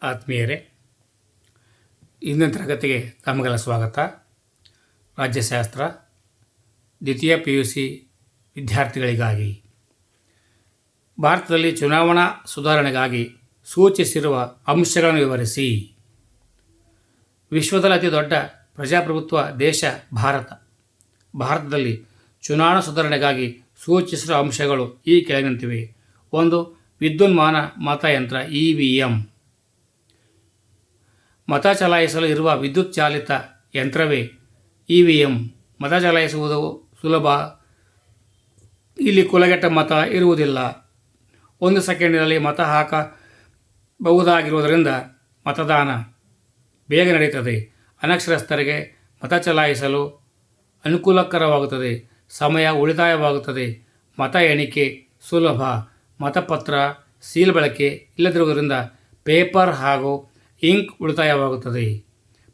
ಆತ್ಮೀಯರೇ, ಇಂದಿನ ತರಗತಿಗೆ ತಮಗೆಲ್ಲ ಸ್ವಾಗತ. ರಾಜ್ಯಶಾಸ್ತ್ರ ದ್ವಿತೀಯ PUC ವಿದ್ಯಾರ್ಥಿಗಳಿಗಾಗಿ ಭಾರತದಲ್ಲಿ ಚುನಾವಣಾ ಸುಧಾರಣೆಗಾಗಿ ಸೂಚಿಸಿರುವ ಅಂಶಗಳನ್ನು ವಿವರಿಸಿ. ವಿಶ್ವದಲ್ಲಿ ಅತಿ ದೊಡ್ಡ ಪ್ರಜಾಪ್ರಭುತ್ವ ದೇಶ ಭಾರತದಲ್ಲಿ ಚುನಾವಣಾ ಸುಧಾರಣೆಗಾಗಿ ಸೂಚಿಸಿರುವ ಅಂಶಗಳು ಈ ಕೆಳಗಿನಂತಿವೆ. 1. ವಿದ್ಯುನ್ಮಾನ ಮತಯಂತ್ರ EVM. ಮತ ಚಲಾಯಿಸಲು ಇರುವ ವಿದ್ಯುತ್ ಚಾಲಿತ ಯಂತ್ರವೇ EVM. ಮತ ಚಲಾಯಿಸುವುದು ಸುಲಭ. ಇಲ್ಲಿ ಕುಲಗೆಟ್ಟ ಮತ ಇರುವುದಿಲ್ಲ. 1 ಸೆಕೆಂಡಿನಲ್ಲಿ ಮತ ಹಾಕಬಹುದಾಗಿರುವುದರಿಂದ ಮತದಾನ ಬೇಗ ನಡೆಯುತ್ತದೆ. ಅನಕ್ಷರಸ್ಥರಿಗೆ ಮತ ಚಲಾಯಿಸಲು ಅನುಕೂಲಕರವಾಗುತ್ತದೆ. ಸಮಯ ಉಳಿತಾಯವಾಗುತ್ತದೆ. ಮತ ಎಣಿಕೆ ಸುಲಭ. ಮತಪತ್ರ ಸೀಲ್ ಬಳಕೆ ಇಲ್ಲದಿರುವುದರಿಂದ ಪೇಪರ್ ಹಾಗೂ ಇಂಕ್ ಉಳಿತಾಯವಾಗುತ್ತದೆ.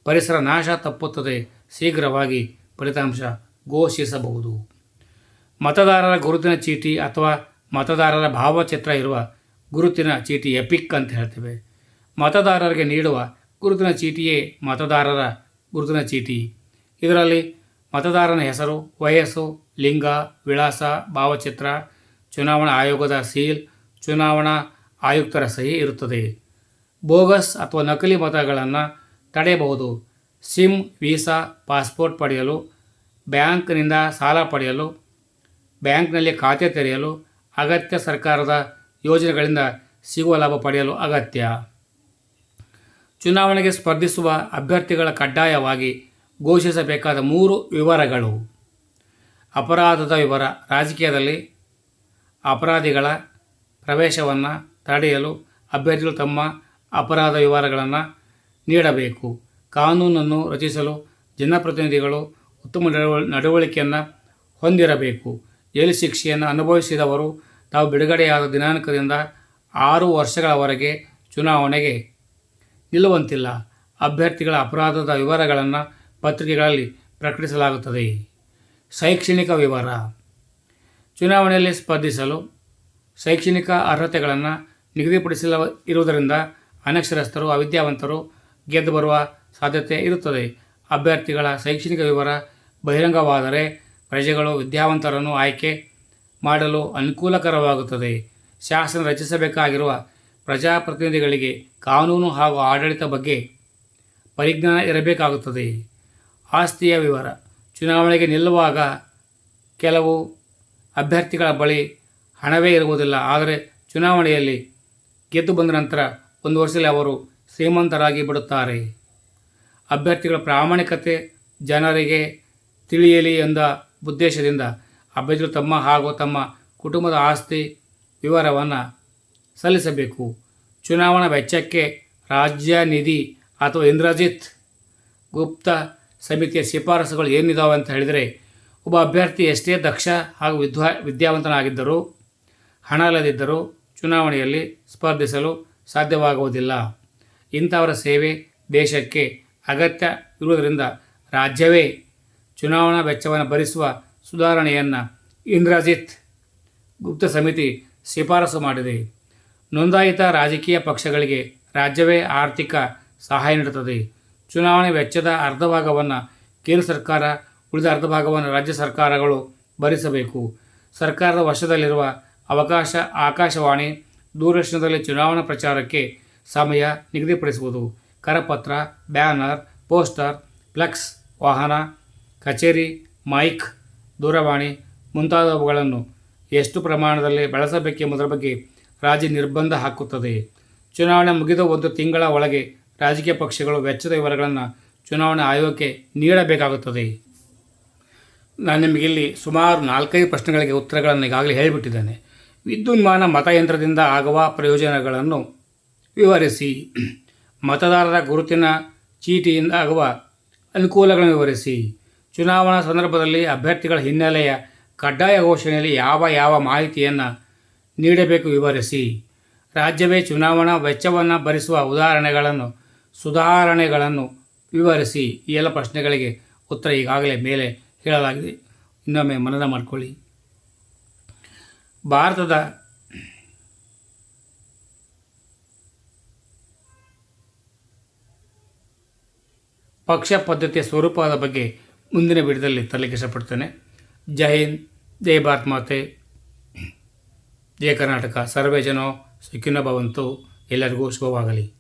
ಪರಿಸರ ನಾಶ ತಪ್ಪುತ್ತದೆ. ಶೀಘ್ರವಾಗಿ ಫಲಿತಾಂಶ ಘೋಷಿಸಬಹುದು. ಮತದಾರರ ಗುರುತಿನ ಚೀಟಿ ಅಥವಾ ಮತದಾರರ ಭಾವಚಿತ್ರ ಇರುವ ಗುರುತಿನ ಚೀಟಿ ಎಪಿಕ್ ಅಂತ ಹೇಳ್ತೇವೆ. ಮತದಾರರಿಗೆ ನೀಡುವ ಗುರುತಿನ ಚೀಟಿಯೇ ಮತದಾರರ ಗುರುತಿನ ಚೀಟಿ. ಇದರಲ್ಲಿ ಮತದಾರನ ಹೆಸರು, ವಯಸ್ಸು, ಲಿಂಗ, ವಿಳಾಸ, ಭಾವಚಿತ್ರ, ಚುನಾವಣಾ ಆಯೋಗದ ಸೀಲ್, ಚುನಾವಣಾ ಆಯುಕ್ತರ ಸಹಿ ಇರುತ್ತದೆ. ಬೋಗಸ್ ಅಥವಾ ನಕಲಿ ಮತಗಳನ್ನು ತಡೆಯಬಹುದು. ಸಿಮ್, ವೀಸಾ, ಪಾಸ್ಪೋರ್ಟ್ ಪಡೆಯಲು, ಬ್ಯಾಂಕ್ನಿಂದ ಸಾಲ ಪಡೆಯಲು, ಬ್ಯಾಂಕ್ನಲ್ಲಿ ಖಾತೆ ತೆರೆಯಲು ಅಗತ್ಯ. ಸರ್ಕಾರದ ಯೋಜನೆಗಳಿಂದ ಸಿಗುವ ಲಾಭ ಪಡೆಯಲು ಅಗತ್ಯ. ಚುನಾವಣೆಗೆ ಸ್ಪರ್ಧಿಸುವ ಅಭ್ಯರ್ಥಿಗಳ ಕಡ್ಡಾಯವಾಗಿ ಘೋಷಿಸಬೇಕಾದ 3 ವಿವರಗಳು. ಅಪರಾಧದ ವಿವರ. ರಾಜಕೀಯದಲ್ಲಿ ಅಪರಾಧಿಗಳ ಪ್ರವೇಶವನ್ನು ತಡೆಯಲು ಅಭ್ಯರ್ಥಿಗಳು ತಮ್ಮ ಅಪರಾಧ ವಿವರಗಳನ್ನು ನೀಡಬೇಕು. ಕಾನೂನನ್ನು ರಚಿಸಲು ಜನಪ್ರತಿನಿಧಿಗಳು ಉತ್ತಮ ನಡವಳಿಕೆಯನ್ನು ಹೊಂದಿರಬೇಕು. ಜೈಲು ಶಿಕ್ಷೆಯನ್ನು ಅನುಭವಿಸಿದವರು ತಾವು ಬಿಡುಗಡೆಯಾದ ದಿನಾಂಕದಿಂದ 6 ವರ್ಷಗಳವರೆಗೆ ಚುನಾವಣೆಗೆ ನಿಲ್ಲುವಂತಿಲ್ಲ. ಅಭ್ಯರ್ಥಿಗಳ ಅಪರಾಧದ ವಿವರಗಳನ್ನು ಪತ್ರಿಕೆಗಳಲ್ಲಿ ಪ್ರಕಟಿಸಲಾಗುತ್ತದೆ. ಶೈಕ್ಷಣಿಕ ವಿವರ. ಚುನಾವಣೆಯಲ್ಲಿ ಸ್ಪರ್ಧಿಸಲು ಶೈಕ್ಷಣಿಕ ಅರ್ಹತೆಗಳನ್ನು ನಿಗದಿಪಡಿಸಿರುವುದರಿಂದ ಅನಕ್ಷರಸ್ಥರು, ಅವಿದ್ಯಾವಂತರು ಗೆದ್ದು ಬರುವ ಸಾಧ್ಯತೆ ಇರುತ್ತದೆ. ಅಭ್ಯರ್ಥಿಗಳ ಶೈಕ್ಷಣಿಕ ವಿವರ ಬಹಿರಂಗವಾದರೆ ಪ್ರಜೆಗಳು ವಿದ್ಯಾವಂತರನ್ನು ಆಯ್ಕೆ ಮಾಡಲು ಅನುಕೂಲಕರವಾಗುತ್ತದೆ. ಶಾಸನ ರಚಿಸಬೇಕಾಗಿರುವ ಪ್ರಜಾಪ್ರತಿನಿಧಿಗಳಿಗೆ ಕಾನೂನು ಹಾಗೂ ಆಡಳಿತ ಬಗ್ಗೆ ಪರಿಜ್ಞಾನ ಇರಬೇಕಾಗುತ್ತದೆ. ಆಸ್ತಿಯ ವಿವರ. ಚುನಾವಣೆಗೆ ನಿಲ್ಲುವಾಗ ಕೆಲವು ಅಭ್ಯರ್ಥಿಗಳ ಬಳಿ ಹಣವೇ ಇರುವುದಿಲ್ಲ. ಆದರೆ ಚುನಾವಣೆಯಲ್ಲಿ ಗೆದ್ದು ಬಂದ ನಂತರ 1 ವರ್ಷದಲ್ಲಿ ಅವರು ಶ್ರೀಮಂತರಾಗಿ ಬಿಡುತ್ತಾರೆ. ಅಭ್ಯರ್ಥಿಗಳ ಪ್ರಾಮಾಣಿಕತೆ ಜನರಿಗೆ ತಿಳಿಯಲಿ ಎಂದ ಉದ್ದೇಶದಿಂದ ಅಭ್ಯರ್ಥಿಗಳು ತಮ್ಮ ಹಾಗೂ ತಮ್ಮ ಕುಟುಂಬದ ಆಸ್ತಿ ವಿವರವನ್ನು ಸಲ್ಲಿಸಬೇಕು. ಚುನಾವಣಾ ವೆಚ್ಚಕ್ಕೆ ರಾಜ್ಯ ನಿಧಿ ಅಥವಾ ಇಂದ್ರಜಿತ್ ಗುಪ್ತ ಸಮಿತಿಯ ಶಿಫಾರಸುಗಳು ಏನಿದಾವೆ ಅಂತ ಹೇಳಿದರೆ, ಒಬ್ಬ ಅಭ್ಯರ್ಥಿ ಎಷ್ಟೇ ದಕ್ಷ ಹಾಗೂ ವಿದ್ಯಾವಂತನಾಗಿದ್ದರೂ ಹಣ ಇಲ್ಲದಿದ್ದರೂ ಚುನಾವಣೆಯಲ್ಲಿ ಸ್ಪರ್ಧಿಸಲು ಸಾಧ್ಯವಾಗುವುದಿಲ್ಲ. ಇಂಥವರ ಸೇವೆ ದೇಶಕ್ಕೆ ಅಗತ್ಯ ಇರುವುದರಿಂದ ರಾಜ್ಯವೇ ಚುನಾವಣಾ ವೆಚ್ಚವನ್ನು ಭರಿಸುವ ಸುಧಾರಣೆಯನ್ನು ಇಂದ್ರಜಿತ್ ಗುಪ್ತ ಸಮಿತಿ ಶಿಫಾರಸು ಮಾಡಿದೆ. ನೋಂದಾಯಿತ ರಾಜಕೀಯ ಪಕ್ಷಗಳಿಗೆ ರಾಜ್ಯವೇ ಆರ್ಥಿಕ ಸಹಾಯ ನೀಡುತ್ತದೆ. ಚುನಾವಣೆ ವೆಚ್ಚದ ಅರ್ಧ ಭಾಗವನ್ನು ಕೇಂದ್ರ ಸರ್ಕಾರ, ಉಳಿದ ಅರ್ಧ ಭಾಗವನ್ನು ರಾಜ್ಯ ಸರ್ಕಾರಗಳು ಭರಿಸಬೇಕು. ಸರ್ಕಾರದ ವಶದಲ್ಲಿರುವ ಆಕಾಶವಾಣಿ, ದೂರದರ್ಶನದಲ್ಲಿ ಚುನಾವಣಾ ಪ್ರಚಾರಕ್ಕೆ ಸಮಯ ನಿಗದಿಪಡಿಸುವುದು. ಕರಪತ್ರ, ಬ್ಯಾನರ್, ಪೋಸ್ಟರ್, ಫ್ಲೆಕ್ಸ್, ವಾಹನ, ಕಚೇರಿ, ಮೈಕ್, ದೂರವಾಣಿ ಮುಂತಾದವುಗಳನ್ನು ಎಷ್ಟು ಪ್ರಮಾಣದಲ್ಲಿ ಬಳಸಬೇಕೆಂಬುದರ ಬಗ್ಗೆ ರಾಜ್ಯ ನಿರ್ಬಂಧ ಹಾಕುತ್ತದೆ. ಚುನಾವಣೆ ಮುಗಿದ 1 ತಿಂಗಳ ಒಳಗೆ ರಾಜಕೀಯ ಪಕ್ಷಗಳು ವೆಚ್ಚದ ವಿವರಗಳನ್ನು ಚುನಾವಣಾ ಆಯೋಗಕ್ಕೆ ನೀಡಬೇಕಾಗುತ್ತದೆ. ನಾನು ನಿಮಗಿಲ್ಲಿ ಸುಮಾರು 4-5 ಪ್ರಶ್ನೆಗಳಿಗೆ ಉತ್ತರಗಳನ್ನು ಈಗಾಗಲೇ ಹೇಳಿಬಿಟ್ಟಿದ್ದೇನೆ. ವಿದ್ಯುನ್ಮಾನ ಮತಯಂತ್ರದಿಂದ ಆಗುವ ಪ್ರಯೋಜನಗಳನ್ನು ವಿವರಿಸಿ. ಮತದಾರರ ಗುರುತಿನ ಚೀಟಿಯಿಂದ ಆಗುವ ಅನುಕೂಲಗಳನ್ನು ವಿವರಿಸಿ. ಚುನಾವಣಾ ಸಂದರ್ಭದಲ್ಲಿ ಅಭ್ಯರ್ಥಿಗಳ ಹಿನ್ನೆಲೆಯ ಕಡ್ಡಾಯ ಘೋಷಣೆಯಲ್ಲಿ ಯಾವ ಮಾಹಿತಿಯನ್ನು ನೀಡಬೇಕು ವಿವರಿಸಿ. ರಾಜ್ಯವೇ ಚುನಾವಣಾ ವೆಚ್ಚವನ್ನು ಭರಿಸುವ ಸುಧಾರಣೆಗಳನ್ನು ವಿವರಿಸಿ. ಈ ಎಲ್ಲ ಪ್ರಶ್ನೆಗಳಿಗೆ ಉತ್ತರ ಈಗಾಗಲೇ ಮೇಲೆ ಹೇಳಲಾಗಿದೆ. ಇನ್ನೊಮ್ಮೆ ಮನನ ಮಾಡಿಕೊಳ್ಳಿ. ಭಾರತದ ಪಕ್ಷ ಪದ್ಧತಿಯ ಸ್ವರೂಪದ ಬಗ್ಗೆ ಮುಂದಿನ ವಿಡಿಯೋದಲ್ಲಿ ತರಲಿಕ್ಕೆ ಇಷ್ಟಪಡ್ತೇನೆ. ಜೈ ಹಿಂದ್, ಜೈ ಭಾರತ್ ಮಾತೆ, ಜೈ ಕರ್ನಾಟಕ. ಸರ್ವೇ ಜನೋ ಸುಖಿನೋ ಭವಂತು. ಎಲ್ಲರಿಗೂ ಶುಭವಾಗಲಿ.